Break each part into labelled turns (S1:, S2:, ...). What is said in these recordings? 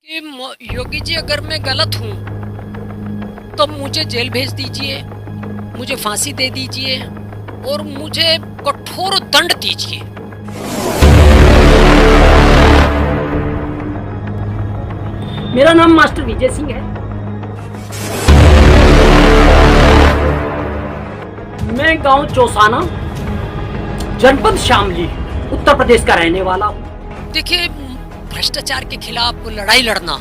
S1: योगी जी, अगर मैं गलत हूँ तो मुझे जेल भेज दीजिए, मुझे फांसी दे दीजिए और मुझे कठोर दंड दीजिए।
S2: मेरा नाम मास्टर विजय सिंह है। मैं गांव चौसाना, जनपद शामली, उत्तर प्रदेश का रहने वाला हूँ।
S1: देखिए, भ्रष्टाचार के खिलाफ लड़ाई लड़ना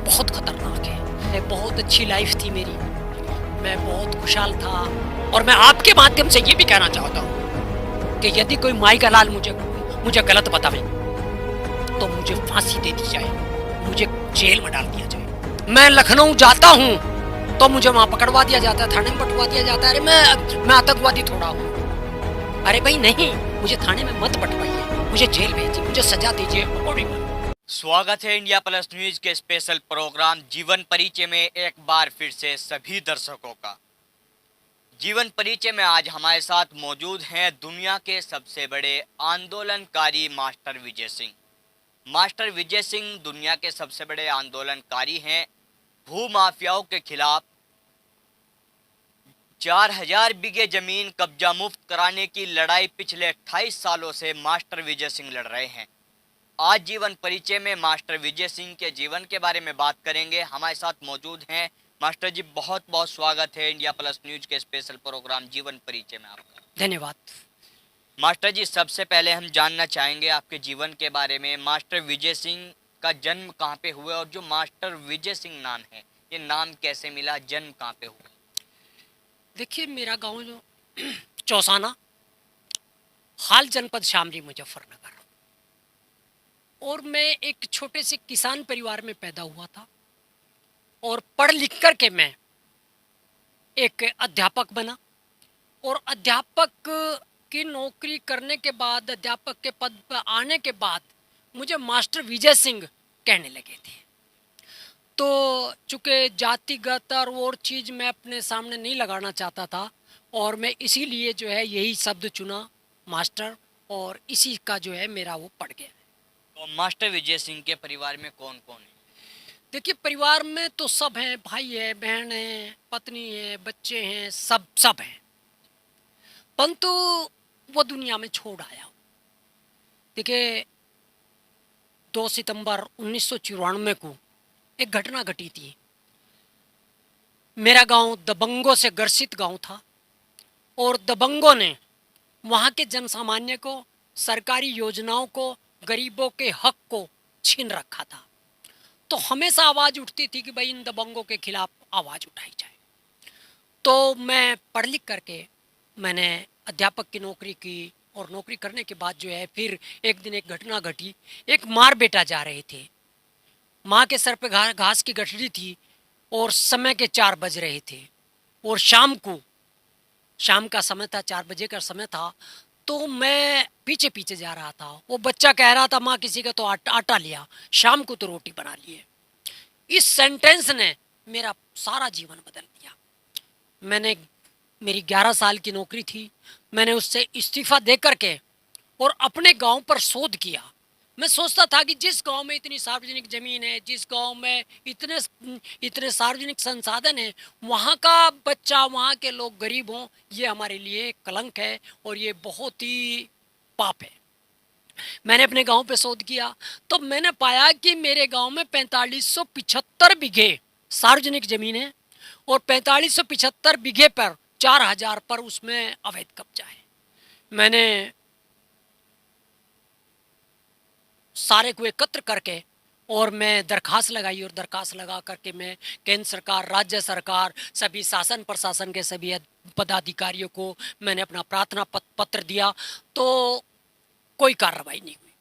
S1: बहुत खतरनाक है। बहुत अच्छी लाइफ थी मेरी, मैं बहुत खुशहाल था। और मैं आपके माध्यम से ये भी कहना चाहता हूँ कि यदि कोई माई का लाल मुझे गलत बतावे तो मुझे फांसी दे दी जाए, मुझे जेल में डाल दिया जाए। मैं लखनऊ जाता हूँ तो मुझे वहां पकड़वा दिया जाता है, थाने में पटवा दिया जाता है। अरे मैं आतंकवादी थोड़ा हूँ। अरे भाई नहीं, मुझे थाने में मत पटवाइए, मुझे जेल भेजिए, मुझे सजा दीजिए।
S3: स्वागत है इंडिया प्लस न्यूज के स्पेशल प्रोग्राम जीवन परिचय में एक बार फिर से सभी दर्शकों का। जीवन परिचय में आज हमारे साथ मौजूद हैं दुनिया के सबसे बड़े आंदोलनकारी मास्टर विजय सिंह। मास्टर विजय सिंह दुनिया के सबसे बड़े आंदोलनकारी हैं। भू माफियाओं के खिलाफ 4000 बीघे जमीन कब्जा मुक्त कराने की लड़ाई पिछले 28 सालों से मास्टर विजय सिंह लड़ रहे हैं। आज जीवन परिचय में मास्टर विजय सिंह के जीवन के बारे में बात करेंगे। हमारे साथ मौजूद हैं मास्टर जी। बहुत बहुत स्वागत है इंडिया प्लस न्यूज के स्पेशल प्रोग्राम जीवन परिचय में आपका।
S1: धन्यवाद।
S3: मास्टर जी, सबसे पहले हम जानना चाहेंगे आपके जीवन के बारे में। मास्टर विजय सिंह का जन्म कहाँ पे हुआ और जो मास्टर विजय सिंह नाम है, ये नाम कैसे मिला, जन्म कहाँ पे हुआ?
S1: देखिए, मेरा गांव जो चौसाना, हाल जनपद शामली, मुजफ्फरनगर, और मैं एक छोटे से किसान परिवार में पैदा हुआ था और पढ़ लिख कर के मैं एक अध्यापक बना। और अध्यापक की नौकरी करने के बाद, अध्यापक के पद पर आने के बाद मुझे मास्टर विजय सिंह कहने लगे थे। तो चूँकि जातिगत और चीज़ मैं अपने सामने नहीं लगाना चाहता था, और मैं इसीलिए जो है यही शब्द चुना, मास्टर, और इसी का जो है मेरा वो पड़ गया।
S3: तो मास्टर विजय सिंह के परिवार में कौन कौन है?
S1: देखिए, परिवार में तो सब हैं, भाई है, बहन है, पत्नी है, बच्चे हैं, सब हैं, परंतु वो दुनिया में छोड़ आया। देखिए, 2 सितंबर 1994 को एक घटना घटी थी। मेरा गांव दबंगों से ग्रसित गांव था और दबंगों ने वहां के जनसामान्य को, सरकारी योजनाओं को, गरीबों के हक को छीन रखा था। तो हमेशा आवाज़ उठती थी कि भाई इन दबंगों के खिलाफ आवाज़ उठाई जाए। तो मैं पढ़ लिख करके मैंने अध्यापक की नौकरी की, और नौकरी करने के बाद जो है फिर एक दिन एक घटना घटी। एक मार बेटा जा रहे थे, माँ के सर पे घास की गठरी थी और समय के 4 बज रहे थे, और शाम का समय था, 4 बजे का समय था। तो मैं पीछे पीछे जा रहा था। वो बच्चा कह रहा था, माँ किसी का तो आटा लिया, शाम को तो रोटी बना लिए। इस सेंटेंस ने मेरा सारा जीवन बदल दिया। मेरी 11 साल की नौकरी थी, मैंने उससे इस्तीफा दे करके और अपने गांव पर शोध किया। मैं सोचता था कि जिस गांव में इतनी सार्वजनिक जमीन है, जिस गांव में इतने सार्वजनिक संसाधन है, वहाँ का बच्चा, वहाँ के लोग गरीब हों, ये हमारे लिए कलंक है और ये बहुत ही पाप है। मैंने अपने गांव पे शोध किया तो मैंने पाया कि मेरे गांव में 4575 बीघे सार्वजनिक जमीन है और 4575 बीघे पर 4000 पर उसमें अवैध कब्जा है। मैंने सारे को एकत्र करके और मैं दरखास्त लगाई, और दरखास्त लगा करके मैं केंद्र सरकार, राज्य सरकार, सभी शासन प्रशासन के सभी पदाधिकारियों को मैंने अपना प्रार्थना पत्र दिया। तो कोई कार्रवाई नहीं हुई।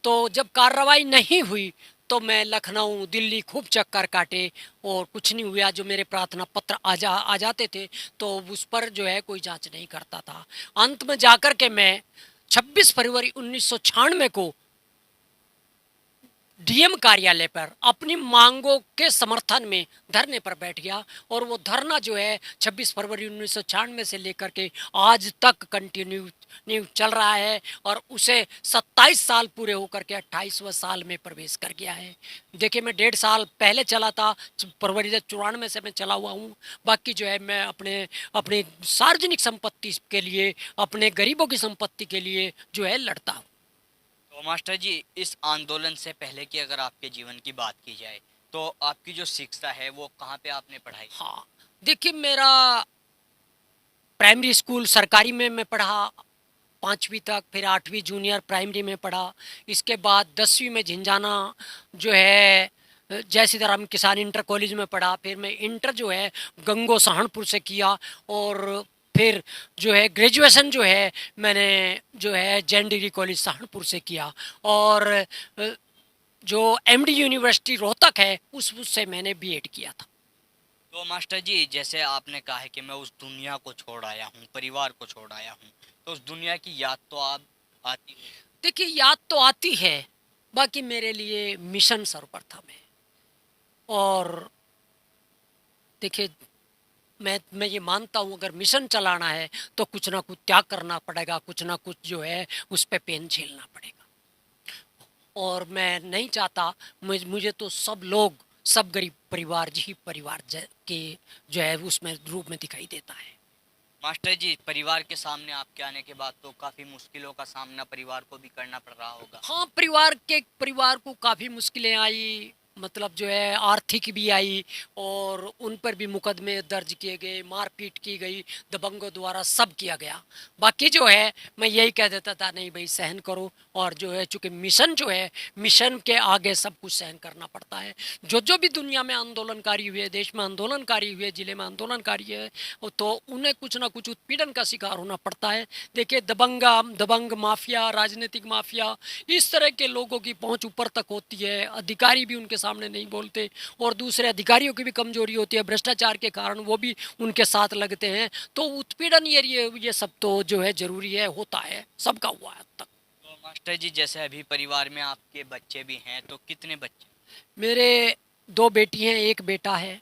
S1: तो जब कार्रवाई नहीं हुई तो मैं लखनऊ, दिल्ली खूब चक्कर काटे और कुछ नहीं हुआ। जो मेरे प्रार्थना पत्र आ जाते थे तो उस पर जो है कोई जांच नहीं करता था। अंत में जाकर के मैं 26 फरवरी 1996 को डीएम कार्यालय पर अपनी मांगों के समर्थन में धरने पर बैठ गया। और वो धरना जो है 26 फरवरी 1996 से लेकर के आज तक कंटिन्यू चल रहा है, और उसे 27 साल पूरे होकर के 28वें साल में प्रवेश कर गया है। देखिए, मैं 1.5 साल पहले चला था, फरवरी 94 से मैं चला हुआ हूँ। बाकी जो है मैं अपने सार्वजनिक संपत्ति के लिए, अपने गरीबों की संपत्ति के लिए जो है लड़ता हूँ।
S3: तो मास्टर जी, इस आंदोलन से पहले की अगर आपके जीवन की बात की जाए तो आपकी जो शिक्षा है वो कहाँ पे आपने पढ़ाई?
S1: हाँ, देखिए, मेरा प्राइमरी स्कूल सरकारी में मैं पढ़ा 5वीं तक, फिर 8वीं जूनियर प्राइमरी में पढ़ा। इसके बाद 10वीं में झिंझाना जो है जय सीताराम किसान इंटर कॉलेज में पढ़ा। फिर मैं इंटर जो है गंगो सहारनपुर से किया, और फिर जो है ग्रेजुएशन जो है मैंने जो है जैन डिग्री कॉलेज सहारनपुर से किया। और जो एमडी यूनिवर्सिटी रोहतक है उससे मैंने बीएड किया था।
S3: तो मास्टर जी, जैसे आपने कहा है कि मैं उस दुनिया को छोड़ आया हूँ, परिवार को छोड़ आया हूँ, तो उस दुनिया की याद तो आप आती है?
S1: देखिए, याद तो आती है, बाकी मेरे लिए मिशन सर्वप्रथम है। और देखिए, मैं ये मानता हूँ, अगर मिशन चलाना है तो कुछ ना कुछ त्याग करना पड़ेगा, कुछ ना कुछ जो है उस पर पेन झेलना पड़ेगा। और मैं नहीं चाहता, मुझे तो सब लोग, सब गरीब परिवार ही परिवार के जो है उसमें रूप में दिखाई देता है।
S3: मास्टर जी, परिवार के सामने आपके आने के बाद तो काफ़ी मुश्किलों का सामना परिवार को भी करना पड़ रहा होगा।
S1: हाँ, परिवार को काफ़ी मुश्किलें आई, मतलब जो है आर्थिक भी आई, और उन पर भी मुकदमे दर्ज किए गए, मारपीट की गई, दबंगों द्वारा सब किया गया। बाकी जो है मैं यही कह देता था, नहीं भाई सहन करो। और जो है चूँकि मिशन जो है, मिशन के आगे सब कुछ सहन करना पड़ता है। जो भी दुनिया में आंदोलनकारी हुए, देश में आंदोलनकारी हुए, जिले में आंदोलनकारी है, तो उन्हें कुछ ना कुछ उत्पीड़न का शिकार होना पड़ता है। देखिए, दबंग माफिया, राजनीतिक माफिया, इस तरह के लोगों की पहुंच ऊपर तक होती है। अधिकारी भी उनके सामने नहीं बोलते, और दूसरे अधिकारियों की भी कमजोरी होती है, भ्रष्टाचार के कारण वो भी उनके साथ लगते हैं। तो उत्पीड़न ये सब तो जो है जरूरी है, होता है, सबका हुआ है अब तक।
S3: तो मास्टर जी, जैसे अभी परिवार में आपके बच्चे भी हैं, तो कितने बच्चे?
S1: मेरे 2 बेटी हैं, 1 बेटा है।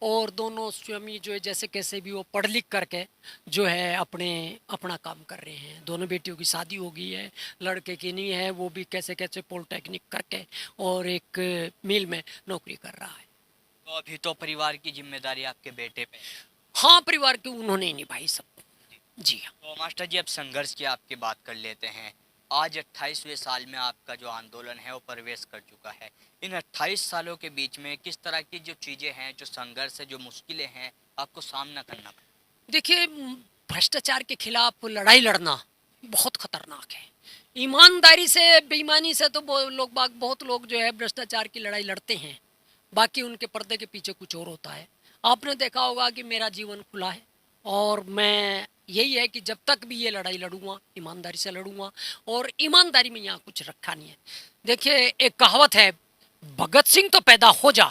S1: और दोनों स्वामी जो है जैसे कैसे भी वो पढ़ लिख करके जो है अपना काम कर रहे हैं। दोनों बेटियों की शादी हो गई है, लड़के की नहीं है, वो भी कैसे कैसे पॉलिटेक्निक करके और एक मिल में नौकरी कर रहा है।
S3: तो अभी तो परिवार की जिम्मेदारी आपके बेटे पे है।
S1: हाँ, परिवार की उन्होंने ही निभाई सब। जी हाँ।
S3: तो मास्टर जी, अब संघर्ष की आपकी बात कर लेते हैं। आज 28वें साल में आपका जो आंदोलन है वो प्रवेश कर चुका है। इन 28 सालों के बीच में किस तरह की जो चीज़ें हैं, जो संघर्ष है, जो मुश्किलें हैं, आपको सामना करना पड़ा?
S1: देखिए, भ्रष्टाचार के खिलाफ लड़ाई लड़ना बहुत खतरनाक है। ईमानदारी से, बेईमानी से तो बहुत लोग जो है भ्रष्टाचार की लड़ाई लड़ते हैं, बाकी उनके पर्दे के पीछे कुछ और होता है। आपने देखा होगा कि मेरा जीवन खुला है, और मैं यही है कि जब तक भी ये लड़ाई लड़ूंगा, ईमानदारी से लड़ूंगा। और ईमानदारी में यहाँ कुछ रखा नहीं है। देखिए, एक कहावत है, भगत सिंह तो पैदा हो जा,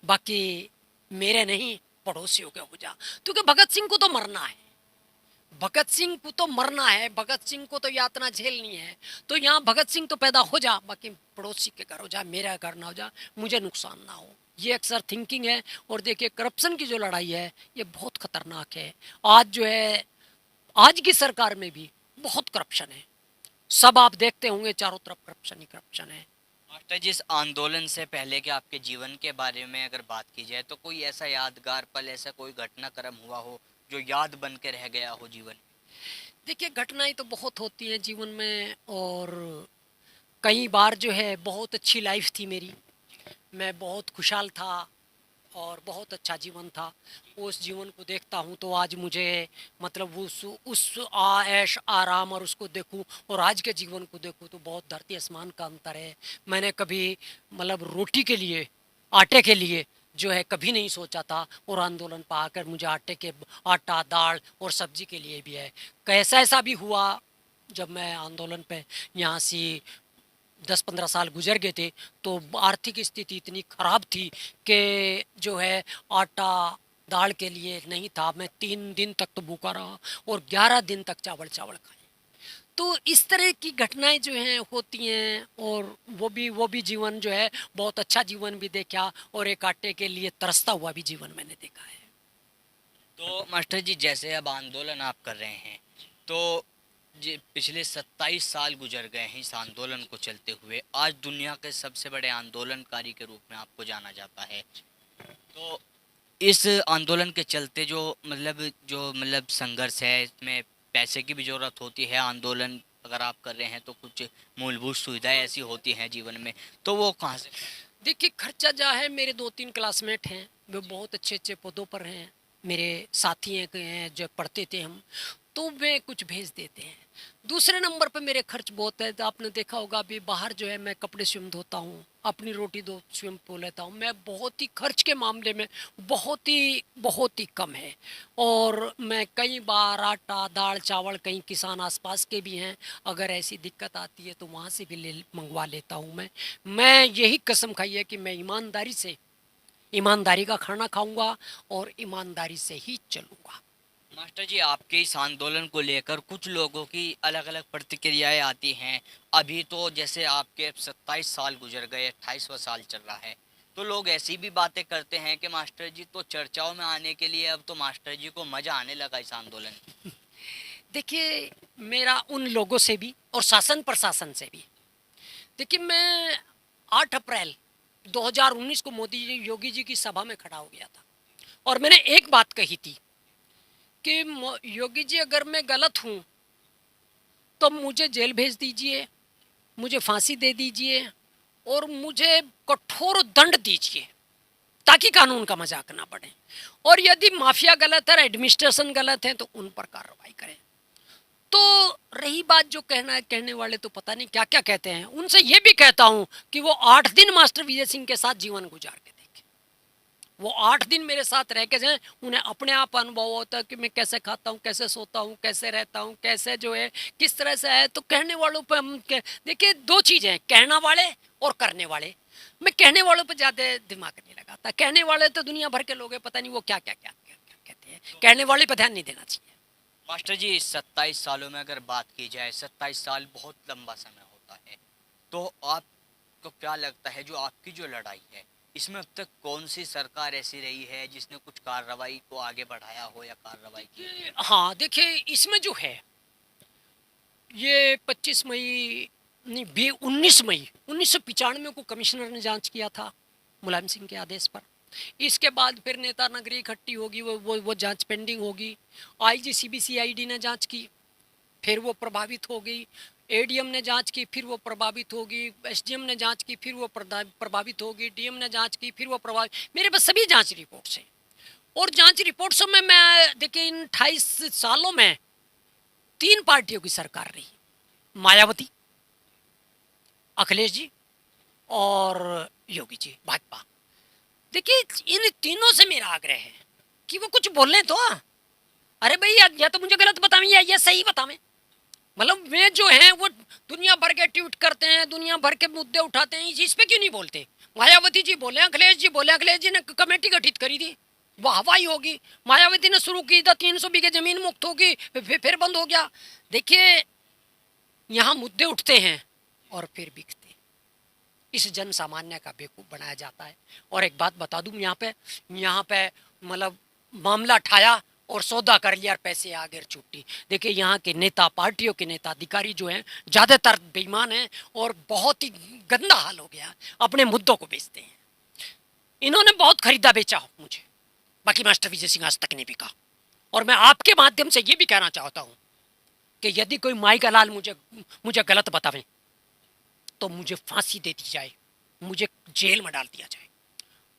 S1: बाकी मेरे नहीं पड़ोसियों के हो जा। क्योंकि भगत सिंह को तो मरना है, भगत सिंह को तो मरना है, भगत सिंह को तो यातना झेलनी है। तो यहाँ भगत सिंह तो पैदा हो जा, बाकी पड़ोसी के घर हो जा, मेरा घर ना हो जा, मुझे नुकसान ना हो। ये अक्सर थिंकिंग है। और देखिए, करप्शन की जो लड़ाई है ये बहुत खतरनाक है। आज जो है, आज की सरकार में भी बहुत करप्शन है। सब आप देखते होंगे, चारों तरफ करप्शन ही करप्शन है।
S3: मास्टर जी, इस आंदोलन से पहले के आपके जीवन के बारे में अगर बात की जाए तो कोई ऐसा यादगार पल, ऐसा कोई घटनाक्रम हुआ हो जो याद बन के रह गया हो जीवन?
S1: देखिए, घटनाएं तो बहुत होती हैं जीवन में, और कई बार जो है बहुत अच्छी लाइफ थी मेरी, मैं बहुत खुशहाल था और बहुत अच्छा जीवन था। उस जीवन को देखता हूँ तो आज मुझे, मतलब उस ऐश आराम और उसको देखूँ और आज के जीवन को देखूँ तो बहुत धरती आसमान का अंतर है। मैंने कभी, मतलब रोटी के लिए, आटे के लिए जो है कभी नहीं सोचा था, और आंदोलन पर आकर मुझे आटा, दाल और सब्जी के लिए भी है। कैसा ऐसा भी हुआ, जब मैं आंदोलन पे यहाँ से 10-15 साल गुजर गए थे, तो आर्थिक स्थिति इतनी खराब थी कि जो है आटा दाल के लिए नहीं था। मैं 3 दिन तक तो भूखा रहा और 11 दिन तक चावल खाए। तो इस तरह की घटनाएं जो हैं होती हैं, और वो भी जीवन जो है बहुत अच्छा जीवन भी देखा, और एक आटे के लिए तरसता हुआ भी जीवन मैंने देखा है।
S3: तो मास्टर जी, जैसे अब आंदोलन आप कर रहे हैं, तो जी पिछले 27 साल गुजर गए हैं इस आंदोलन को चलते हुए। आज दुनिया के सबसे बड़े आंदोलनकारी के रूप में आपको जाना जाता है। तो इस आंदोलन के चलते जो संघर्ष है, इसमें पैसे की भी ज़रूरत होती है। आंदोलन अगर आप कर रहे हैं तो कुछ मूलभूत सुविधाएं ऐसी होती हैं जीवन में, तो वो कहाँ से?
S1: देखिए, खर्चा जा है, मेरे 2-3 क्लासमेट हैं, वे बहुत अच्छे अच्छे पदों पर हैं, मेरे साथी हैं जो पढ़ते थे हम, तो वे कुछ भेज देते हैं। दूसरे नंबर पे मेरे खर्च बहुत है, तो आपने देखा होगा अभी बाहर जो है मैं कपड़े स्वयं धोता हूँ, अपनी रोटी दो स्वयं पो लेता हूँ। मैं बहुत ही खर्च के मामले में बहुत ही कम है। और मैं कई बार आटा दाल चावल, कई किसान आसपास के भी हैं, अगर ऐसी दिक्कत आती है तो वहाँ से भी मंगवा लेता हूँ। मैं यही कसम खाई है कि मैं ईमानदारी का खाना खाऊंगा और ईमानदारी से ही चलूंगा।
S3: मास्टर जी, आपके इस आंदोलन को लेकर कुछ लोगों की अलग अलग प्रतिक्रियाएं आती हैं। अभी तो जैसे आपके 27 साल गुजर गए, 28वां साल चल रहा है, तो लोग ऐसी भी बातें करते हैं कि मास्टर जी तो चर्चाओं में आने के लिए अब तो मास्टर जी को मजा आने लगा इस आंदोलन में।
S1: देखिए, मेरा उन लोगों से भी और शासन प्रशासन से भी, देखिए मैं 8 अप्रैल 2019 को मोदी जी योगी जी की सभा में खड़ा हो गया था, और मैंने एक बात कही थी कि योगी जी अगर मैं गलत हूँ तो मुझे जेल भेज दीजिए, मुझे फांसी दे दीजिए, और मुझे कठोर दंड दीजिए, ताकि कानून का मजाक ना बढ़े। और यदि माफिया गलत है, एडमिनिस्ट्रेशन गलत है, तो उन पर कार्रवाई करें। तो रही बात जो कहने वाले तो पता नहीं क्या क्या कहते हैं, उनसे ये भी कहता हूं कि वो 8 दिन मास्टर विजय सिंह के साथ जीवन गुजार के देखें। वो 8 दिन मेरे साथ रह के जाएं, उन्हें अपने आप अनुभव होता है कि मैं कैसे खाता हूँ, कैसे सोता हूँ, कैसे रहता हूँ, कैसे जो है किस तरह से है। तो कहने वालों पर हम देखिए, 2 चीज़ें हैं, कहना वाले और करने वाले। मैं कहने वालों पर ज़्यादा दिमाग नहीं लगाता। कहने वाले तो दुनिया भर के लोग हैं, पता नहीं वो क्या क्या क्या कहते हैं। कहने वाले पर ध्यान नहीं देना चाहिए।
S3: मास्टर जी, 27 सालों में अगर बात की जाए, 27 साल बहुत लंबा समय होता है, तो आपको क्या लगता है जो आपकी जो लड़ाई है, इसमें अब तक कौन सी सरकार ऐसी रही है जिसने कुछ कार्रवाई को आगे बढ़ाया हो या कार्रवाई की?
S1: हाँ, देखिए, इसमें जो है ये 25 मई नहीं, 19 मई 1995 को कमिश्नर ने जांच किया था मुलायम सिंह के आदेश पर। इसके बाद फिर नेता नगरी इकट्ठी होगी, वो जांच पेंडिंग होगी। आईजी सीबीसीआईडी ने जांच की, फिर वो प्रभावित हो गई। एडीएम ने जांच की, फिर वो प्रभावित होगी। एसडीएम ने जांच की, फिर वो प्रभावित होगी। डीएम ने जांच की, फिर वो प्रभावित। मेरे पास सभी जांच रिपोर्ट्स हैं, और जांच रिपोर्ट्स में मैं देखिए, इन 28 सालों में 3 पार्टियों की सरकार रही, मायावती, अखिलेश जी और योगी जी, भाजपा। देखिए, इन तीनों से मेरा आग्रह है कि वो कुछ बोल लें तो। अरे भाई, या तो मुझे गलत बतावें या ये सही बतावें। मतलब वे जो हैं वो दुनिया भर के ट्वीट करते हैं, दुनिया भर के मुद्दे उठाते हैं, इस पे क्यों नहीं बोलते? मायावती जी बोले, अखिलेश जी बोले। अखिलेश जी ने कमेटी गठित करी थी, वो हवाई होगी। मायावती ने शुरू की था, 300 बीघे जमीन मुक्त होगी, फिर बंद हो गया। देखिए, यहाँ मुद्दे उठते हैं और फिर बिकते। इस जन सामान्य का बेवकूफ़ बनाया जाता है। और एक बात बता दूं, यहाँ पे मतलब मामला उठाया और सौदा कर लिया और पैसे आगे छुट्टी। देखिए, यहाँ के नेता, पार्टियों के नेता अधिकारी जो हैं, ज़्यादातर बेईमान हैं और बहुत ही गंदा हाल हो गया, अपने मुद्दों को बेचते हैं। इन्होंने बहुत खरीदा बेचा हो मुझे, बाकी मास्टर विजय सिंह आज तक नहीं बिका। और मैं आपके माध्यम से ये भी कहना चाहता हूँ कि यदि कोई माई का लाल मुझे गलत बतावे तो मुझे फांसी दे दी जाए, मुझे जेल में डाल दिया जाए।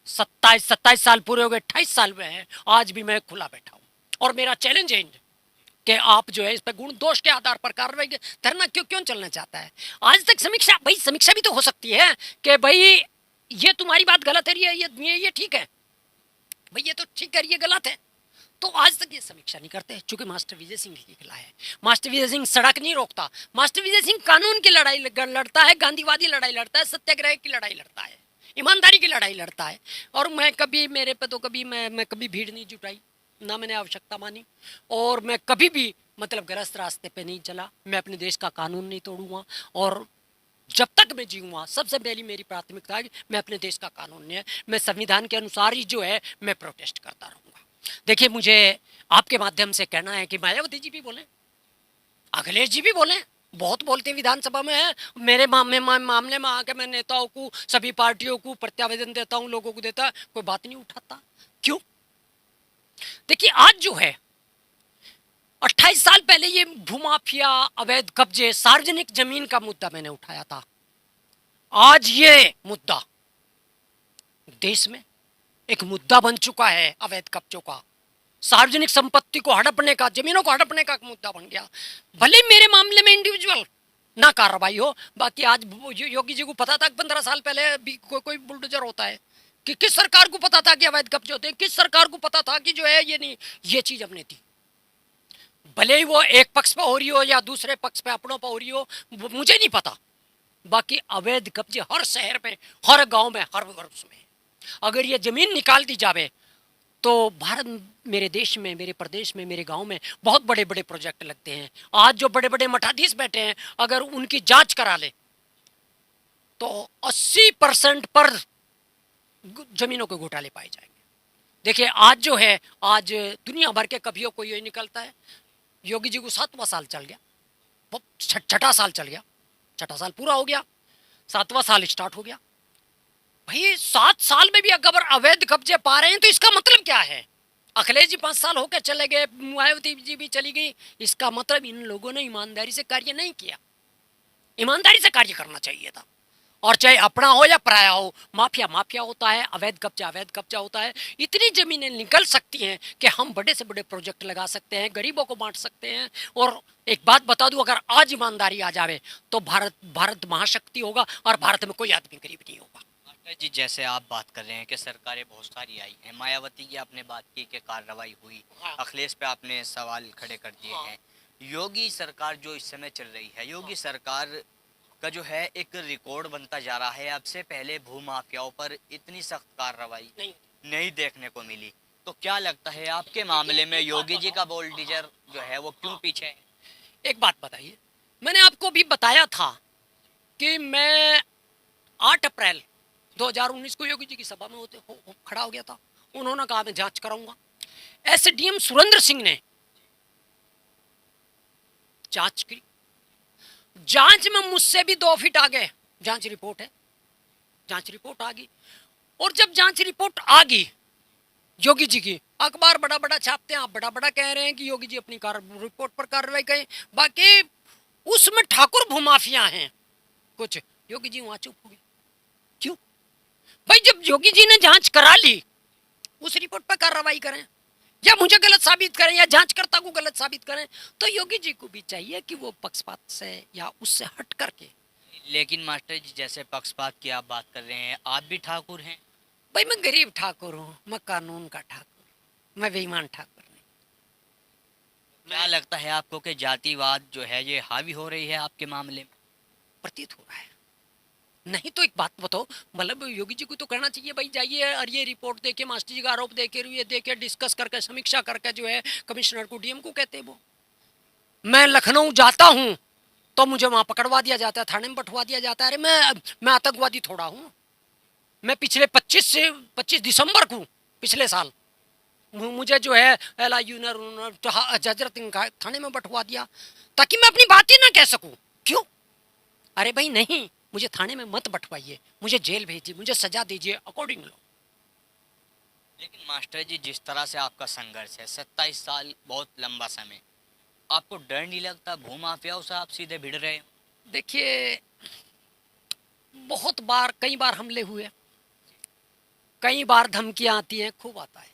S1: 27 साल पूरे हो गए, 28 साल में है, आज भी मैं खुला बैठा हूँ। और मेरा चैलेंज है कि आप जो है इस पर गुण दोष के आधार पर कार्रवाई, धरना क्यों चलना चाहता है? आज तक समीक्षा भी तो हो सकती है कि भाई ये तुम्हारी बात गलत है, ये ठीक है, भाई ये तो ठीक है, ये गलत है। तो आज तक ये समीक्षा नहीं करते, चूंकि मास्टर विजय सिंह की खिला है। मास्टर विजय सिंह सड़क नहीं रोकता, मास्टर विजय सिंह कानून की लड़ाई लड़ता है, गांधीवादी लड़ाई लड़ता है, सत्याग्रह की लड़ाई लड़ता है, ईमानदारी की लड़ाई लड़ता है। और मैं कभी, मेरे पे तो कभी मैं कभी भीड़ नहीं जुटाई, ना मैंने आवश्यकता मानी, और मैं कभी भी मतलब गलत रास्ते पे नहीं चला, मैं अपने देश का कानून नहीं तोड़ूंगा, और जब तक मैं जीऊंगा सबसे पहली मेरी प्राथमिकता है कि मैं अपने देश का कानून नहीं है, मैं संविधान के अनुसार ही जो है मैं प्रोटेस्ट करता रहूंगा। देखिए, मुझे आपके माध्यम से कहना है कि मायावती जी भी बोले, अखिलेश जी भी बोले, बहुत बोलते हैं विधानसभा में है, मेरे मामले में आके मैं नेताओं को, सभी पार्टियों को प्रत्यावेदन देता हूँ, लोगों को देता, कोई बात नहीं उठाता। क्यों? देखिए, आज जो है 28 साल पहले ये भूमाफिया, अवैध कब्जे, सार्वजनिक जमीन का मुद्दा मैंने उठाया था। आज ये मुद्दा देश में एक मुद्दा बन चुका है, अवैध कब्जों का, सार्वजनिक संपत्ति को हड़पने का, जमीनों को हड़पने का मुद्दा बन गया। भले मेरे मामले में इंडिविजुअल ना कार्रवाई हो, बाकी आज योगी जी को पता था कि 15 साल पहले भी कोई बुलडोजर होता है, कि किस सरकार को पता था कि अवैध कब्जे होते हैं, किस सरकार को पता था कि जो है ये नहीं, ये चीज हमने थी। भले ही वो एक पक्ष पे हो रही हो या दूसरे पक्ष पे अपनों पे हो रही हो, मुझे नहीं पता, बाकी अवैध कब्जे हर शहर में, हर गांव में, हर वर्ष में। अगर ये जमीन निकाल दी जावे तो भारत, मेरे देश में, मेरे प्रदेश में, मेरे गांव में बहुत बड़े बड़े प्रोजेक्ट लगते हैं। आज जो बड़े बड़े मठाधीश बैठे हैं, अगर उनकी जांच करा ले तो 80% पर जमीनों के घोटाले पाए जाएंगे। देखिए, आज जो है, आज दुनिया भर के कभियों को ये निकलता है, योगी जी को 7वां साल चल गया, छठा साल चल गया, छठा साल पूरा हो गया, 7वां साल स्टार्ट हो गया। भाई 7 साल में भी अगर अवैध कब्जे पा रहे हैं तो इसका मतलब क्या है? अखिलेश जी 5 साल होकर चले गए, मायावती जी भी चली गई, इसका मतलब इन लोगों ने ईमानदारी से कार्य नहीं किया। ईमानदारी से कार्य करना चाहिए था, और चाहे अपना हो या पराया हो, माफिया माफिया होता है, अवैध कब्जा अवैध कब्जा होता है। इतनी जमीनें निकल सकती हैं कि हम बड़े से बड़े प्रोजेक्ट लगा सकते हैं, गरीबों को बांट सकते हैं। और एक बात बता दूं, अगर आज ईमानदारी आ जावे तो भारत महाशक्ति होगा, और भारत में कोई आदमी गरीब नहीं होगा।
S3: जी, जैसे आप बात कर रहे हैं कि सरकारें बहुत सारी आई हैं, मायावती की आपने बात की कि कार्रवाई हुई,
S1: हाँ।
S3: अखिलेश पे आपने सवाल खड़े कर दिए
S1: हाँ।
S3: हैं। योगी सरकार जो इस समय चल रही है, योगी सरकार का जो है एक रिकॉर्ड बनता जा रहा है, अब से पहले भूमाफियाओं पर इतनी सख्त कार्रवाई नहीं देखने को मिली। तो क्या लगता है आपके मामले में योगी जी का बोल्डीजर जो है वो क्यों पीछे है?
S1: एक बात बताइए, मैंने आपको भी बताया था कि मैं 8 अप्रैल 2019 को योगी जी की सभा में खड़ा हो गया था। उन्होंने कहा मैं जांच कराऊंगा। एसडीएम सुरेंद्र सिंह ने जांच की, जांच में मुझसे भी 2 फीट आगे जांच रिपोर्ट है, जांच रिपोर्ट आ गई। और जब जांच रिपोर्ट आ गई योगी जी की, अखबार बड़ा बड़ा छापते हैं, आप बड़ा बड़ा कह रहे हैं कि योगी जी अपनी रिपोर्ट पर कार्रवाई करें, बाकी उसमें ठाकुर भूमाफिया हैं कुछ, योगी जी वहां चुप हो गए। क्यों भाई? जब योगी जी ने जांच करा ली, उस रिपोर्ट पर कार्रवाई करें, या मुझे गलत साबित करें या जांचकर्ता को गलत साबित करें, तो योगी जी को भी चाहिए कि वो पक्षपात से या उससे हट करके।
S3: लेकिन मास्टर जी, जैसे पक्षपात की आप बात कर रहे हैं, आप भी ठाकुर हैं।
S1: भाई मैं गरीब ठाकुर हूँ, मैं कानून का ठाकुर, मैं बेईमान ठाकुर नहीं।
S3: क्या लगता है आपको कि जातिवाद जो है ये हावी हो रही है आपके मामले में?
S1: प्रतीत हो रहा है। नहीं तो एक बात बताओ, मतलब योगी जी को तो कहना चाहिए भाई जाइए और ये रिपोर्ट देके, मास्टर जी का आरोप देके, ये देके, डिस्कस करके, समीक्षा करके जो है कमिश्नर को, डीएम को कहते हैं वो। मैं लखनऊ जाता हूँ तो मुझे वहां पकड़वा दिया जाता है, थाने में बैठवा दिया जाता है। अरे मैं आतंकवादी थोड़ा हूँ। मैं पिछले 25 दिसंबर को, पिछले साल, मुझे जो है LIU ने हजरत थाने में बैठवा दिया ताकि मैं अपनी बात ही ना कह सकूं। क्यों? अरे भाई नहीं, मुझे थाने में मत बैठवाइए, मुझे जेल भेजिए, मुझे सजा दीजिए अकॉर्डिंग लो।
S3: लेकिन मास्टर जी, जिस तरह से आपका संघर्ष है, 27 साल बहुत लंबा समय, आपको डर नहीं लगता भूमाफियाओं से आप सीधे भिड़ रहे हो?
S1: देखिए, बहुत बार, कई बार हमले हुए, कई बार धमकियां आती हैं, खूब आता है।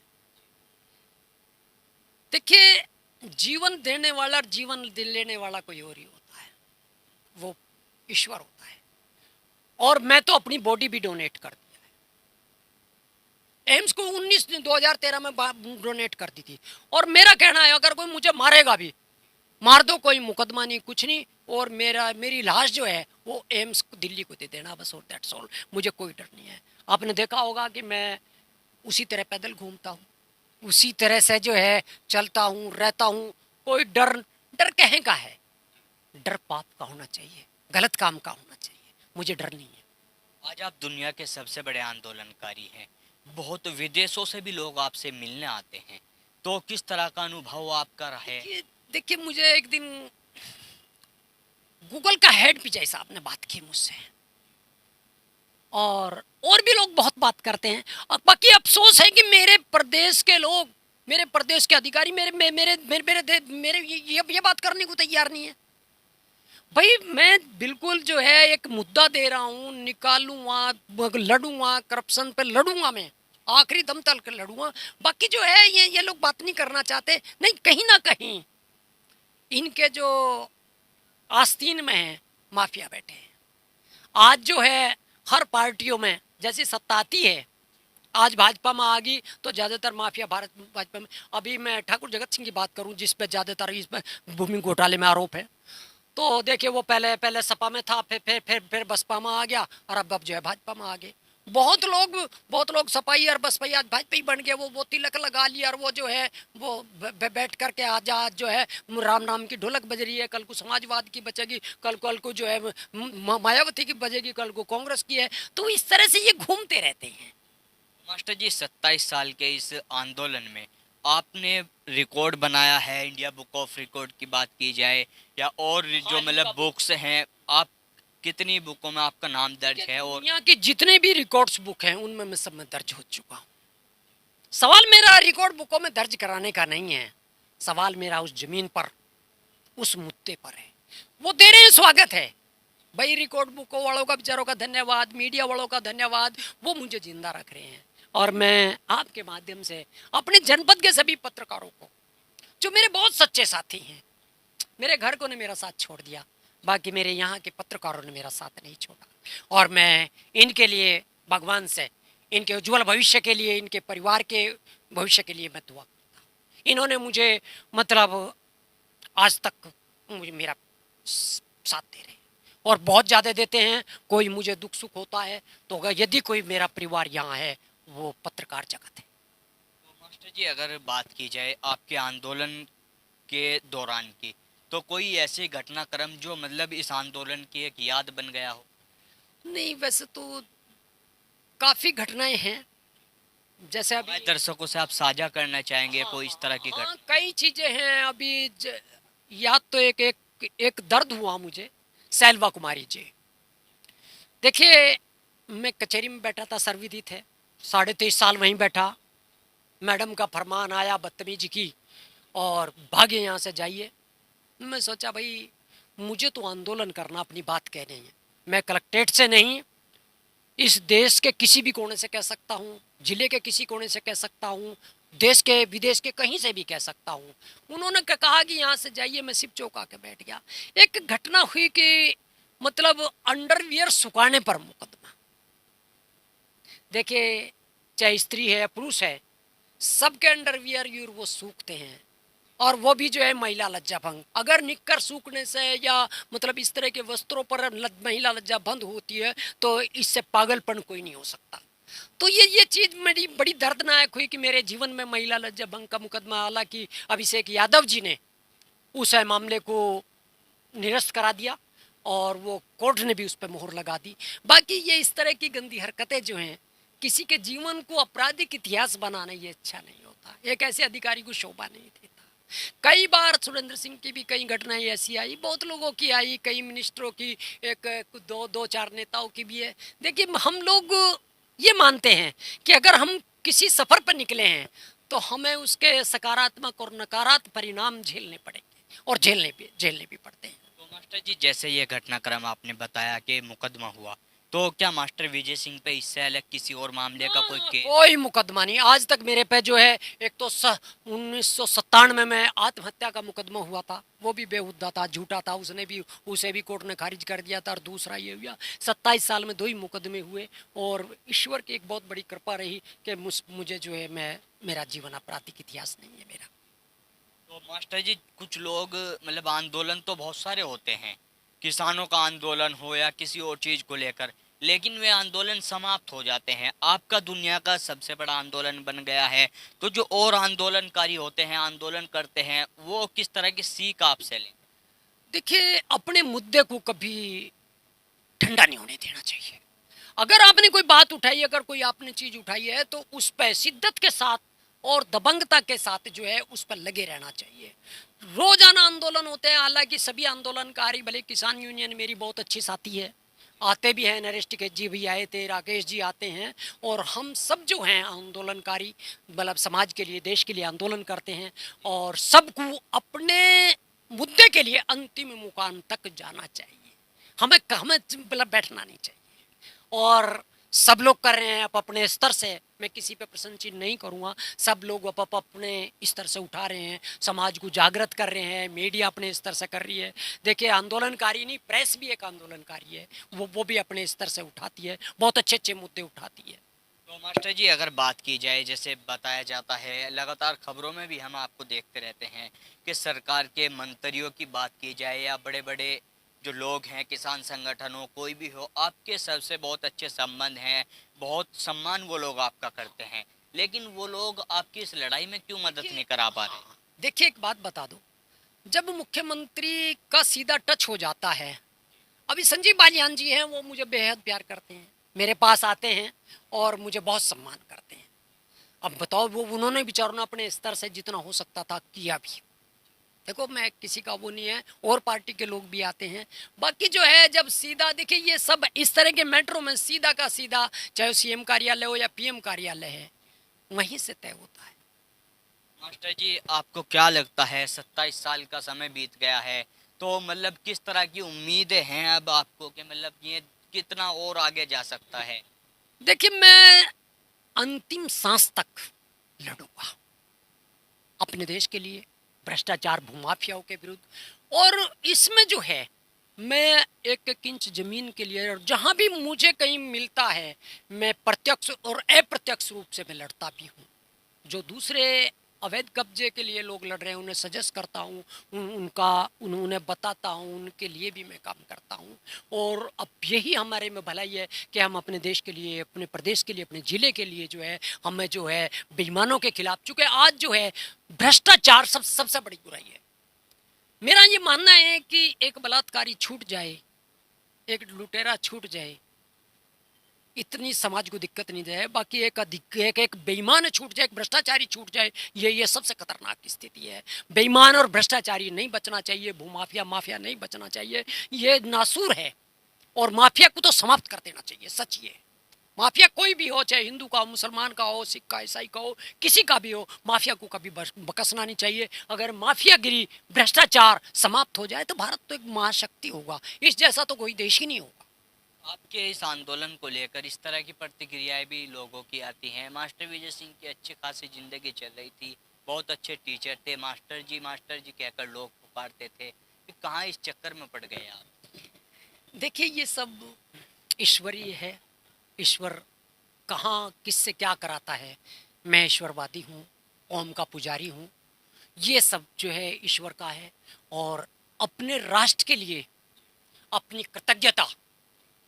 S1: देखिए, जीवन देने वाला, जीवन लेने वाला कोई और ही होता है, वो ईश्वर होता है। और मैं तो अपनी बॉडी भी डोनेट कर दिया है। एम्स को 2013 में डोनेट कर दी थी। और मेरा कहना है, अगर कोई मुझे मारेगा भी, मार दो, कोई मुकदमा नहीं, कुछ नहीं, और मेरी लाश जो है वो एम्स दिल्ली को दे देना बस, और दैट्स ऑल। मुझे कोई डर नहीं है। आपने देखा होगा कि मैं उसी तरह पैदल घूमता हूँ, उसी तरह से जो है चलता हूँ, रहता हूँ, कोई डर डर कहे का है? डर पाप का होना चाहिए, गलत काम का होना चाहिए। मुझे डर नहीं है।
S3: आज आप दुनिया के सबसे बड़े आंदोलनकारी हैं, बहुत विदेशों से भी लोग आपसे मिलने आते हैं, तो किस तरह का अनुभव आपका रहा है?
S1: देखिए मुझे एक दिन गूगल का हेड पिचाई साहब ने बात की मुझसे, और भी लोग बहुत बात करते हैं। और बाकी अफसोस है कि मेरे प्रदेश के लोग, मेरे प्रदेश के अधिकारी मेरे मेरे मेरे मेरे, मेरे ये बात करने को तैयार नहीं है। भाई मैं बिल्कुल जो है एक मुद्दा दे रहा हूँ, निकालूंगा, लड़ूंगा, करप्शन पे लड़ूंगा, मैं आखिरी दम तक लड़ूंगा। बाकी जो है ये लोग बात नहीं करना चाहते। नहीं, कहीं ना कहीं इनके जो आस्तीन में है माफिया बैठे हैं। आज जो है हर पार्टियों में जैसी सत्ता आती है, आज भाजपा में आ गई तो ज़्यादातर माफिया भारत भाजपा में। अभी मैं ठाकुर जगत सिंह की बात करूं, जिस पे ज़्यादातर इसमें भूमि घोटाले में आरोप है, तो देखिए वो पहले सपा में था, फिर बसपा में आ गया, और अब जो है भाजपा में आ गए। बहुत लोग सपाई और बसपाई आज भाजपा ही बन गए। वो तिलक लगा लिया, और वो जो है वो बैठ करके आज जो है राम नाम की ढोलक बज रही है, कल को समाजवाद की बचेगी, कल को जो है मायावती की बजेगी, कल को कांग्रेस की है। तो इस तरह से ये घूमते रहते हैं।
S3: मास्टर जी, 27 साल के इस आंदोलन में आपने रिकॉर्ड बनाया है, इंडिया बुक ऑफ रिकॉर्ड की बात की जाए या और जो मतलब बुक्स हैं, आप कितनी बुकों में आपका नाम दर्ज है? और
S1: दुनिया की जितने भी रिकॉर्ड्स बुक हैं उनमें मैं सब में दर्ज हो चुका हूँ। सवाल मेरा रिकॉर्ड बुकों में दर्ज कराने का नहीं है, सवाल मेरा उस जमीन पर, उस मुद्दे पर है। वो दे रहे हैं, स्वागत है भाई। रिकॉर्ड बुकों वालों का, बेचारों का धन्यवाद, मीडिया वालों का धन्यवाद, वो मुझे जिंदा रख रहे हैं। और मैं आपके माध्यम से अपने जनपद के सभी पत्रकारों को, जो मेरे बहुत सच्चे साथी हैं, मेरे घर को ने मेरा साथ छोड़ दिया, बाकी मेरे यहाँ के पत्रकारों ने मेरा साथ नहीं छोड़ा, और मैं इनके लिए भगवान से, इनके उज्जवल भविष्य के लिए, इनके परिवार के भविष्य के लिए मैं दुआ करता हूँ। इन्होंने मुझे मतलब आज तक मुझे मेरा साथ दे रहे हैं, और बहुत ज़्यादा देते हैं। कोई मुझे दुख सुख होता है तो यदि कोई मेरा परिवार यहाँ है, वो पत्रकार जगत है।
S3: तो मास्टर जी, अगर बात की जाए आपके आंदोलन के दौरान की, तो कोई ऐसे घटनाक्रम जो मतलब इस आंदोलन की एक याद बन गया हो?
S1: नहीं, वैसे तो काफ़ी घटनाएं हैं, जैसे अभी
S3: हमारे दर्शकों से आप साझा करना चाहेंगे कोई इस तरह की घटना?
S1: कई चीज़ें हैं। अभी याद तो एक दर्द हुआ मुझे, सैलवा कुमारी जी। देखिए मैं कचहरी में बैठा था, सर्वविधि थे, 23.5 साल वहीं बैठा। मैडम का फरमान आया बदतमीजी की और भागे यहाँ से, जाइए। मैं सोचा भाई मुझे तो आंदोलन करना, अपनी बात कहनी है। मैं कलेक्ट्रेट से नहीं, इस देश के किसी भी कोने से कह सकता हूँ, जिले के किसी कोने से कह सकता हूँ, देश के विदेश के कहीं से भी कह सकता हूँ। उन्होंने कहा कि यहाँ से जाइए, मैं सिर्फ चौंका के बैठ गया। एक घटना हुई कि मतलब अंडरवियर सुखाने पर मुकदमा। देखिए चाहे स्त्री है या पुरुष है, सबके अंडरवियर वो सूखते हैं, और वो भी जो है महिला लज्जा भंग। अगर निक्कर सूखने से या मतलब इस तरह के वस्त्रों पर महिला लज्जा भंग होती है तो इससे पागलपन कोई नहीं हो सकता। तो ये चीज़ मेरी बड़ी दर्दनाक हुई कि मेरे जीवन में महिला लज्जा भंग का मुकदमा, हालांकि अभिषेक यादव जी ने उस मामले को निरस्त करा दिया और वो कोर्ट ने भी उस पर मोहर लगा दी। बाकी ये इस तरह की गंदी हरकतें जो हैं, किसी के जीवन को आपराधिक इतिहास बनाना ये अच्छा नहीं होता, एक ऐसे अधिकारी को शोभा नहीं देता। कई बार सुरेंद्र सिंह की भी कई घटनाएं ऐसी आई, बहुत लोगों की आई, कई मिनिस्टरों की, एक दो चार नेताओं की भी है। देखिए हम लोग ये मानते हैं कि अगर हम किसी सफ़र पर निकले हैं तो हमें उसके सकारात्मक और नकारात्मक परिणाम झेलने पड़ेंगे, और झेलने भी पड़ते हैं।
S3: तो मास्टर जी, जैसे ये घटनाक्रम आपने बताया कि मुकदमा हुआ, तो क्या मास्टर विजय सिंह पे इससे अलग किसी और मामले का कोई केस?
S1: कोई मुकदमा नहीं आज तक मेरे पे जो है। एक तो 1997 में आत्महत्या का मुकदमा हुआ था, वो भी बेहुदा था, झूठा था, उसे भी कोर्ट ने खारिज कर दिया था। और दूसरा ये हुआ 27 साल में 2 ही मुकदमे हुए, और ईश्वर की एक बहुत बड़ी कृपा रही कि मुझे जो है मेरा जीवन आपराधिक इतिहास नहीं है मेरा।
S3: तो मास्टर जी, कुछ लोग मतलब आंदोलन तो बहुत सारे होते हैं, किसानों का आंदोलन हो या किसी और चीज़ को लेकर, लेकिन वे आंदोलन समाप्त हो जाते हैं। आपका दुनिया का सबसे बड़ा आंदोलन बन गया है, तो जो और आंदोलनकारी होते हैं, आंदोलन करते हैं, वो किस तरह की सीख आपसे लें?
S1: देखिए, अपने मुद्दे को कभी ठंडा नहीं होने देना चाहिए। अगर आपने कोई बात उठाई, अगर कोई आपने चीज उठाई है, तो उस पर शिद्दत के साथ और दबंगता के साथ जो है उस पर लगे रहना चाहिए। रोजाना आंदोलन होते हैं, हालांकि सभी आंदोलनकारी, भले किसान यूनियन मेरी बहुत अच्छी साथी है, आते भी हैं, नरेश टिकैत जी भी आए थे, राकेश जी आते हैं, और हम सब जो हैं आंदोलनकारी, मतलब समाज के लिए, देश के लिए आंदोलन करते हैं, और सबको अपने मुद्दे के लिए अंतिम मुकाम तक जाना चाहिए। हमें हमें मतलब बैठना नहीं चाहिए। और सब लोग कर रहे हैं अपने स्तर से, मैं किसी पे प्रशंसित नहीं करूँगा, सब लोग अपने स्तर से उठा रहे हैं, समाज को जागृत कर रहे हैं, मीडिया अपने स्तर से कर रही है। देखिए, आंदोलनकारी नहीं, प्रेस भी एक आंदोलनकारी है, वो भी अपने स्तर से उठाती है, बहुत अच्छे अच्छे मुद्दे उठाती है।
S3: तो मास्टर जी, अगर बात की जाए, जैसे बताया जाता है, लगातार खबरों में भी हम आपको देखते रहते हैं कि सरकार के मंत्रियों की बात की जाए या बड़े बड़े जो लोग हैं, किसान संगठन हो, कोई भी हो, आपके सबसे बहुत अच्छे संबंध हैं, बहुत सम्मान वो लोग आपका करते हैं, लेकिन वो लोग आपकी इस लड़ाई में क्यों मदद नहीं करा पा रहे?
S1: देखिए, एक बात बता दो, जब मुख्यमंत्री का सीधा टच हो जाता है, अभी संजीव बालियान जी हैं, वो मुझे बेहद प्यार करते हैं, मेरे पास आते हैं और मुझे बहुत सम्मान करते हैं। अब बताओ, वो उन्होंने बेचारों ने अपने स्तर से जितना हो सकता था किया भी। देखो, मैं किसी का वो नहीं है, और पार्टी के लोग भी आते हैं। बाकी जो है, जब सीधा देखिए, ये सब इस तरह के मेट्रो में सीधा का सीधा, चाहे सीएम कार्यालय हो या पीएम कार्यालय है, वहीं से तय होता है।
S3: मास्टर जी, आपको क्या लगता है, 27 साल का समय बीत गया है, तो मतलब किस तरह की उम्मीदें हैं अब आपको कि मतलब ये कितना और आगे जा सकता है?
S1: देखिए, मैं अंतिम सांस तक लड़ूंगा अपने देश के लिए, भ्रष्टाचार, भूमाफियाओं के विरुद्ध। और इसमें जो है, मैं एक एक इंच जमीन के लिए, और जहां भी मुझे कहीं मिलता है, मैं प्रत्यक्ष और अप्रत्यक्ष रूप से मैं लड़ता भी हूँ। जो दूसरे अवैध कब्जे के लिए लोग लड़ रहे हैं, उन्हें सजेस्ट करता हूँ, उन्हें बताता हूँ, उनके लिए भी मैं काम करता हूँ। और अब यही हमारे में भलाई है कि हम अपने देश के लिए, अपने प्रदेश के लिए, अपने ज़िले के लिए जो है, हमें जो है बेईमानों के खिलाफ, चूँकि आज जो है भ्रष्टाचार सबसे बड़ी बुराई है। मेरा ये मानना है कि एक बलात्कारी छूट जाए, एक लुटेरा छूट जाए, इतनी समाज को दिक्कत नहीं जाए। बाकी एक बेईमान छूट जाए, एक भ्रष्टाचारी छूट जाए, ये सबसे खतरनाक स्थिति है। बेईमान और भ्रष्टाचारी नहीं बचना चाहिए, भूमाफिया माफिया नहीं बचना चाहिए, ये नासूर है। और माफिया को तो समाप्त कर देना चाहिए, सच ये। माफिया कोई भी हो, चाहे हिंदू का हो, मुसलमान का हो, सिख का, ईसाई का हो, किसी का भी हो, माफिया को कभी बकसना नहीं चाहिए। अगर माफियागिरी, भ्रष्टाचार समाप्त हो जाए, तो भारत तो एक महाशक्ति होगा, इस जैसा तो कोई देश ही नहीं होगा।
S3: आपके इस आंदोलन को लेकर इस तरह की प्रतिक्रियाएं भी लोगों की आती हैं। मास्टर विजय सिंह की अच्छी खासी जिंदगी चल रही थी, बहुत अच्छे टीचर थे, मास्टर जी कहकर लोग पुकारते थे, कि कहाँ इस चक्कर में पड़ गए आप?
S1: देखिए, ये सब ईश्वरीय है। ईश्वर कहाँ किससे क्या कराता है। मैं ईश्वरवादी हूँ, ओम का पुजारी हूँ, ये सब जो है ईश्वर का है। और अपने राष्ट्र के लिए अपनी कृतज्ञता,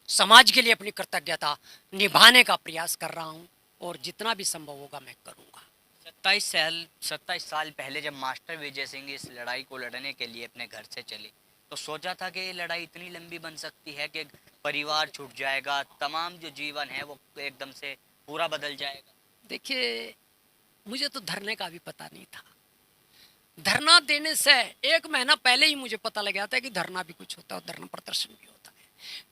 S1: समाज के लिए अपनी कृतज्ञता निभाने का प्रयास कर रहा हूँ, और जितना भी संभव होगा मैं करूँगा।
S3: 27 साल पहले जब मास्टर विजय सिंह इस लड़ाई को लड़ने के लिए अपने घर से चले, तो सोचा था कि ये लड़ाई इतनी लंबी बन सकती है कि परिवार छूट जाएगा, तमाम जो जीवन है वो एकदम से पूरा बदल जाएगा?
S1: देखिए, मुझे तो धरने का भी पता नहीं था। धरना देने से 1 महीना पहले ही मुझे पता लग गया था कि धरना भी कुछ होता है, धरना प्रदर्शन भी होता है।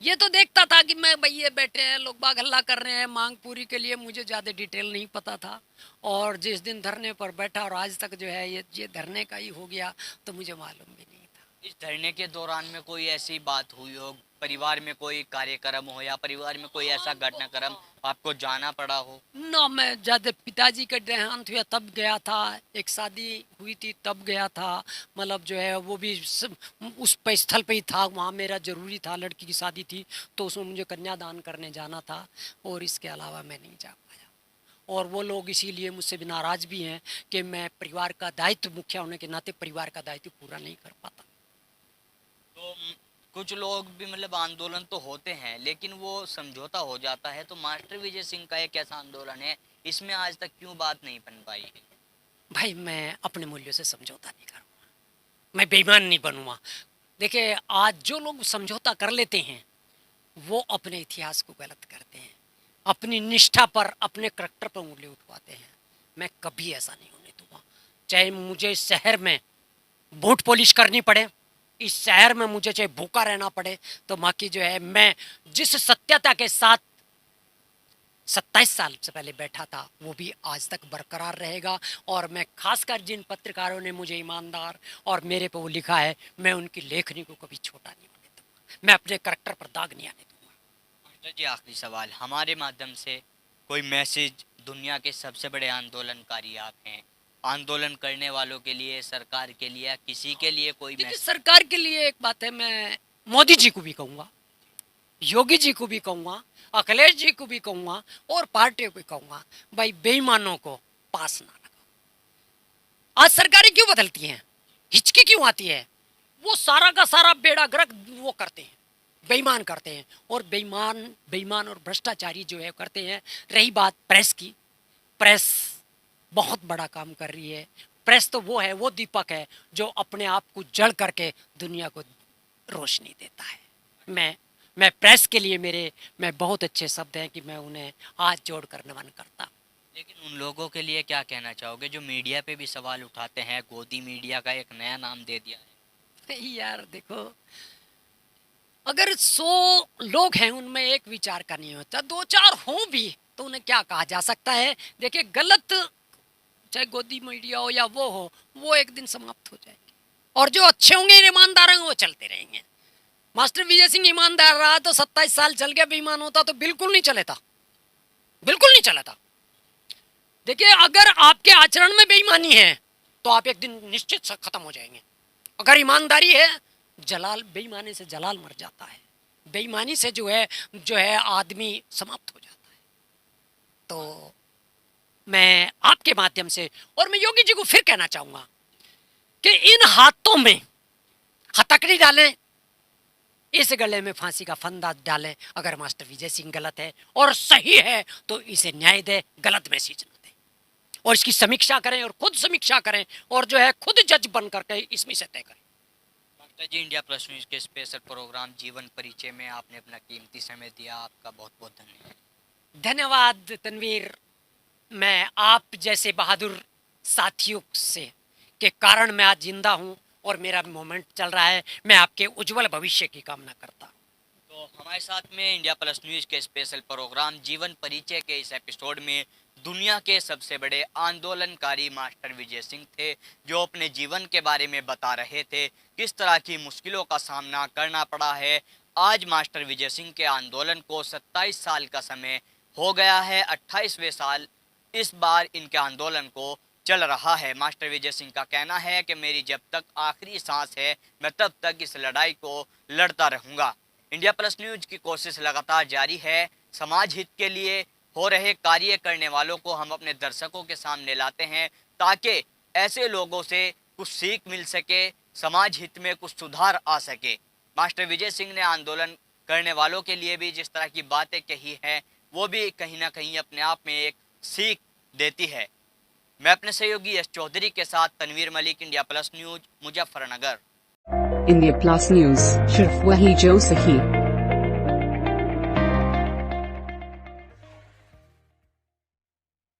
S1: ये तो देखता था कि मैं भाई, ये बैठे हैं लोग, बाग हल्ला कर रहे हैं मांग पूरी के लिए, मुझे ज़्यादा डिटेल नहीं पता था। और जिस दिन धरने पर बैठा और आज तक जो है ये धरने का ही हो गया, तो मुझे मालूम भी नहीं था।
S3: इस धरने के दौरान में कोई ऐसी बात हुई हो, परिवार में कोई कार्यक्रम हो या परिवार में कोई ऐसा घटनाक्रम आपको जाना पड़ा हो?
S1: ना, मैं ज़्यादा पिताजी का देहांत हुआ तब गया था, एक शादी हुई थी तब गया था, मतलब जो है वो भी उस पे स्थल पे ही था, वहाँ मेरा ज़रूरी था, लड़की की शादी थी, तो उसमें मुझे कन्यादान करने जाना था, और इसके अलावा मैं नहीं जा पाया। और वो लोग इसीलिए मुझसे भी नाराज़ भी हैं कि मैं परिवार का दायित्व, मुखिया होने के नाते परिवार का दायित्व पूरा नहीं कर पाता।
S3: तो कुछ लोग भी मतलब आंदोलन तो होते हैं लेकिन वो समझौता हो जाता है, तो मास्टर विजय सिंह का एक ऐसा आंदोलन है, इसमें आज तक क्यों बात नहीं बन पाई है?
S1: भाई मैं अपने मूल्यों से समझौता नहीं करूँगा, मैं बेईमान नहीं बनूंगा। देखिए आज जो लोग समझौता कर लेते हैं वो अपने इतिहास को गलत करते हैं, अपनी निष्ठा पर, अपने करैक्टर पर उंगली उठवाते हैं। मैं कभी ऐसा नहीं होने दूंगा। चाहे मुझे इस शहर में बूट पॉलिश करनी पड़े, इस शहर में मुझे चाहे भूखा रहना पड़े, तो बाकी जो है मैं जिस सत्यता के साथ 27 साल से पहले बैठा था वो भी आज तक बरकरार रहेगा। और मैं खासकर जिन पत्रकारों ने मुझे ईमानदार और मेरे पे वो लिखा है, मैं उनकी लेखनी को कभी छोटा नहीं होने दूंगा, मैं अपने करैक्टर पर दाग नहीं आने दूंगा।
S3: मास्टर जी, आखिरी सवाल, हमारे माध्यम से कोई मैसेज, दुनिया के सबसे बड़े आंदोलनकारी आप हैं, आंदोलन करने वालों के लिए, सरकार के लिए, किसी के लिए कोई
S1: देखिए
S3: मैसेज?
S1: सरकार के लिए एक बात है, मैं मोदी जी को भी कहूँगा, योगी जी को भी कहूँगा, अखिलेश जी को भी कहूँगा और पार्टियों को भी कहूँगा, भाई बेईमानों को पास ना लगाओ। आज सरकारें क्यों बदलती हैं, हिचकी क्यों आती है? वो सारा का सारा बेड़ा गर्क वो करते हैं, बेईमान करते हैं, और बेईमान और भ्रष्टाचारी जो है करते हैं। रही बात प्रेस की, प्रेस बहुत बड़ा काम कर रही है। प्रेस तो वो है, वो दीपक है जो अपने आप को जड़ करके दुनिया को रोशनी देता है। मैं प्रेस के लिए मैं बहुत अच्छे शब्द हैं कि मैं उन्हें हाथ जोड़कर नमन करता हूं।
S3: लेकिन उन लोगों के लिए क्या कहना चाहोगे जो मीडिया पे भी सवाल उठाते हैं, गोदी मीडिया का एक नया नाम दे दिया है?
S1: यार देखो, अगर 100 लोग हैं उनमें एक विचार का नहीं होता, 2-4 हो भी तो उन्हें क्या कहा जा सकता है? देखिए गलत, चाहे गोदी मीडिया हो या वो हो, वो एक दिन समाप्त हो जाएगी, और जो अच्छे होंगे, ईमानदार होंगे, वो चलते रहेंगे। मास्टर विजय सिंह ईमानदार रहा तो 27 साल चल गया, बेईमान होता तो बिल्कुल नहीं चलेता, बिल्कुल नहीं चला था। देखिए अगर आपके आचरण में बेईमानी है तो आप एक दिन निश्चित से खत्म हो जाएंगे। अगर ईमानदारी है, जलाल, बेईमानी से जलाल मर जाता है, बेईमानी से जो है आदमी समाप्त हो जाता है। तो मैं आपके माध्यम से, और मैं योगी जी को फिर कहना चाहूंगा कि इन हाथों में हथकड़ी डालें, इस गले में फांसी का फंदा डालें। अगर मास्टर विजय सिंह गलत है और सही है तो इसे न्याय दे, गलत मैसेज न दे, और इसकी समीक्षा करें, और खुद समीक्षा करें, और जो है खुद जज बन करके इसमें से तय करें।
S3: मास्टर जी, इंडिया प्लस न्यूज के स्पेशल प्रोग्राम जीवन परिचय में आपने अपना कीमती समय दिया, आपका बहुत बहुत धन्यवाद।
S1: धन्यवाद तनवीर। मैं आप जैसे बहादुर साथियों से के कारण मैं आज जिंदा हूं और मेरा मोमेंट चल रहा है। मैं आपके उज्जवल भविष्य की कामना करता हूं।
S3: तो हमारे साथ में इंडिया प्लस न्यूज के स्पेशल प्रोग्राम जीवन परिचय के इस एपिसोड में दुनिया के सबसे बड़े आंदोलनकारी मास्टर विजय सिंह थे, जो अपने जीवन के बारे में बता रहे थे, किस तरह की मुश्किलों का सामना करना पड़ा है। आज मास्टर विजय सिंह के आंदोलन को 27 साल का समय हो गया है, 28वें साल इस बार इनके आंदोलन को चल रहा है। मास्टर विजय सिंह का कहना है कि मेरी जब तक आखिरी सांस है मैं तब तक इस लड़ाई को लड़ता रहूंगा। इंडिया प्लस न्यूज की कोशिश लगातार जारी है। समाज हित के लिए हो रहे कार्य करने वालों को हम अपने दर्शकों के सामने लाते हैं, ताकि ऐसे लोगों से कुछ सीख मिल सके, समाज हित में कुछ सुधार आ सके। मास्टर विजय सिंह ने आंदोलन करने वालों के लिए भी जिस तरह की बातें कही है, वो भी कहीं ना कहीं अपने आप में एक सीख देती है। मैं अपने सहयोगी यश चौधरी के साथ Tanvir Malik, India plus news, Muzaffarnagar.
S4: India plus news, सिर्फ वही जो सही।